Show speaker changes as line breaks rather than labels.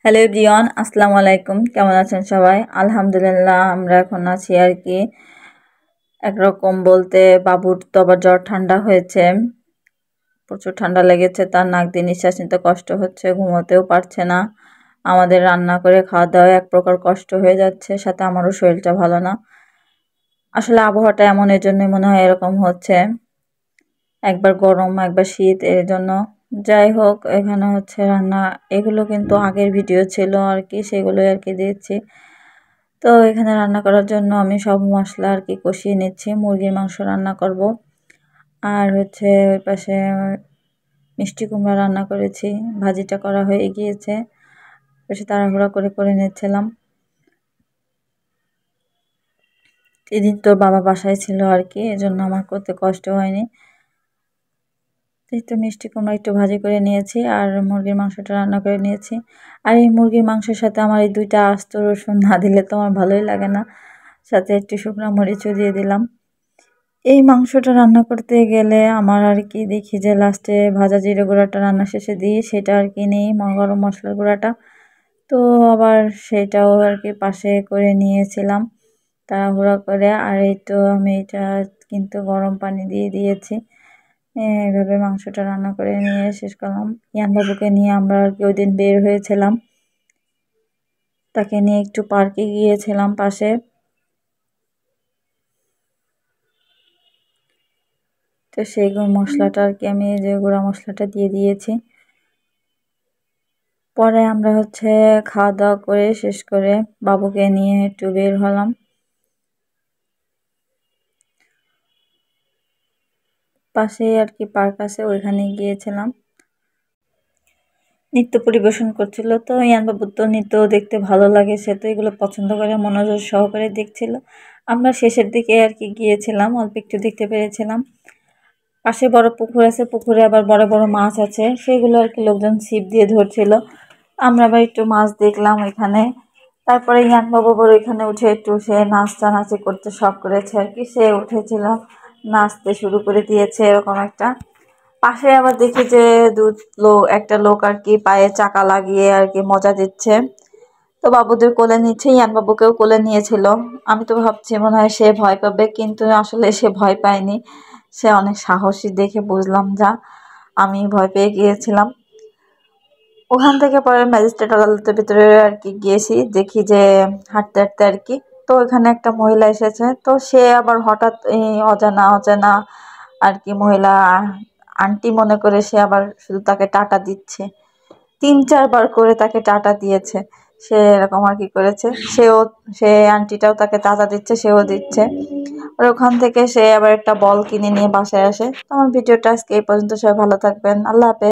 Hello everyone, আসসালামু আলাইকুম। কেমন আছেন সবাই? আলহামদুলিল্লাহ, আমরা এখন আছি আর কি। একরকম বলতে বাবুর তো আবার জ্বর ঠান্ডা হয়েছে, প্রচুর ঠান্ডা লেগেছে, তার নাক দিয়ে নিঃশ্বাস নিতে কষ্ট হচ্ছে, ঘুমোতেও পারছে না। আমাদের রান্না করে খাওয়া দাওয়া এক প্রকার কষ্ট হয়ে যাচ্ছে, সাথে আমারও শরীরটা ভালো না। আসলে আবহাওয়াটা এমন, এর জন্যই মনে হয় এরকম হচ্ছে, একবার গরম একবার শীত, এর জন্য। যাই হোক, এখানে হচ্ছে রান্না, এগুলো কিন্তু আগের ভিডিও ছিল আর কি, সেগুলোই আর কি দিয়েছি। তো এখানে রান্না করার জন্য আমি সব মশলা আর কি কষিয়ে নিচ্ছি, মুরগির মাংস রান্না করব। আর হচ্ছে ওই পাশে মিষ্টি কুমড়া রান্না করেছি, ভাজিটা করা হয়ে গিয়েছে, বেশি তাড়াহুড়া করে করে নিচ্ছিলাম। এদিন তো বাবা বাসায় ছিল আর কি, এজন্য আমার করতে কষ্ট হয়নি। এই তো মিষ্টি কুমড়া একটু ভাজি করে নিয়েছি, আর মুরগির মাংসটা রান্না করে নিয়েছি। আর এই মুরগির মাংসের সাথে আমার এই দুইটা আস্ত রসুন না দিলে তো আমার ভালোই লাগে না, সাথে একটু শুকনো মরিচও দিয়ে দিলাম। এই মাংসটা রান্না করতে গেলে আমার আর কি দেখি যে লাস্টে ভাজা জিরে গুঁড়াটা রান্না শেষে দিই, সেটা আর কি নেই, গরম মশলার গুঁড়াটা। তো আবার সেটাও আর কি পাশে করে নিয়েছিলাম তাড়াহুড়া করে। আর এই তো আমি এটা কিন্তু গরম পানি দিয়ে দিয়েছি। এইভাবে মাংসটা রান্না করে নিয়ে শেষ করলাম। ইয়ান বাবুকে নিয়ে আমরা আর কি ওই দিন বের হয়েছিলাম, তাকে নিয়ে একটু পার্কে গিয়েছিলাম পাশে। তো সেই মশলাটা আর কি আমি যে গুঁড়া মশলাটা দিয়ে দিয়েছি। পরে আমরা হচ্ছে খাওয়া দাওয়া করে শেষ করে বাবুকে নিয়ে একটু বের হলাম, পাশেই আর কি পার্ক আছে, ওইখানে গিয়েছিলাম। নৃত্য পরিবেশন করছিল, তো ইয়ান বাবুর তো নৃত্য দেখতে ভালো লাগে, সে তো এগুলো পছন্দ করে, মনোযোগ সহকারে দেখছিল। আমরা শেষের দিকে আর কি গিয়েছিলাম, অল্প একটু দেখতে পেরেছিলাম। পাশে বড় পুকুর আছে, পুকুরে আবার বড় বড় মাছ আছে, সেগুলো আর কি লোকজন ছিপ দিয়ে ধরছিল। আমরা আবার একটু মাছ দেখলাম এখানে। তারপরে ইয়ান বাবু বড় এখানে উঠে একটু সে নাচানাচি করতে শখ করেছে আর কি, সে উঠেছিল, নাচতে শুরু করে দিয়েছে এরকম একটা। পাশে আবার দেখি যে একটা লোক আর কি পায়ে চাকা লাগিয়ে আর কি মজা দিচ্ছে। তো বাবুদের কোলে নিচ্ছে, ইয়ান বাবুকেও কোলে নিয়েছিল। আমি তো ভাবছি মনে হয় সে ভয় পাবে, কিন্তু আসলে সে ভয় পায়নি, সে অনেক সাহসী দেখে বুঝলাম যা, আমি ভয় পেয়ে গিয়েছিলাম। ওখান থেকে পরে ম্যাজিস্ট্রেট আদালতের ভিতরে আর কি গিয়েছি, দেখি যে হাঁটতে হাঁটতে আর কি, তো ওখানে একটা মহিলা এসেছে, তো সে আবার হঠাৎ এই অজানা অজানা আর কি মহিলা আন্টি মনে করে সে আবার শুধু তাকে টাটা দিচ্ছে, 3-4 বার করে তাকে টাটা দিয়েছে। সে এরকম আর কি করেছে, সে আন্টিটাও তাকে টাটা দিচ্ছে, সেও দিচ্ছে। আর ওখান থেকে সে আবার একটা বল কিনে নিয়ে বাসায় আসে। তো আমার ভিডিওটা আজকে এই পর্যন্ত, সবাই ভালো থাকবেন, আল্লাহ হাফেজ।